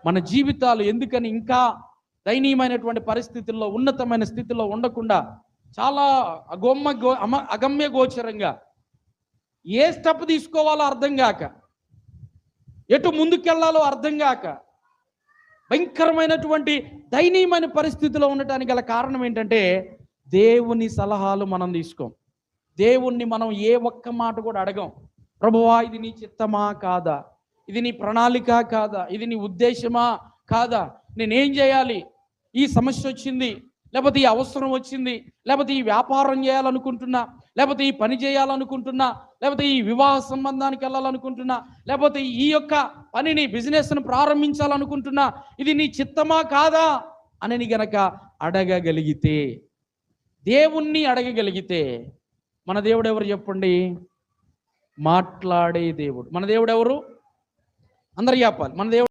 మన జీవితాలు ఎందుకని ఇంకా దయనీయమైనటువంటి పరిస్థితుల్లో ఉన్నతమైన స్థితిలో ఉండకుండా చాలా అగమ్య గోచరంగా ఏ స్టెప్ తీసుకోవాలో అర్థం కాక, ఎటు ముందుకెళ్లాలో అర్థం కాక భయంకరమైనటువంటి దయనీయమైన పరిస్థితిలో ఉండటానికి గల కారణం ఏంటంటే దేవుని సలహాలు మనం తీసుకోం. దేవుణ్ణి మనం ఏ ఒక్క మాట కూడా అడగం. ప్రభువా, ఇది నీ చిత్తమా కాదా, ఇది నీ ప్రణాళిక కాదా, ఇది నీ ఉద్దేశమా కాదా, నేనేం చేయాలి, ఈ సమస్య వచ్చింది, లేకపోతే ఈ అవసరం వచ్చింది, లేకపోతే ఈ వ్యాపారం చేయాలనుకుంటున్నా, లేకపోతే ఈ పని చేయాలనుకుంటున్నా, లేకపోతే ఈ వివాహ సంబంధానికి వెళ్ళాలనుకుంటున్నా, లేకపోతే ఈ యొక్క పనిని బిజినెస్ను ప్రారంభించాలనుకుంటున్నా, ఇది నీ చిత్తమా కాదా అని గనక అడగగలిగితే, దేవుణ్ణి అడగగలిగితే, మన దేవుడు ఎవరు చెప్పండి? మాట్లాడే దేవుడు. మన దేవుడు ఎవరు? అందరు చెప్పాలి. మన దేవుడు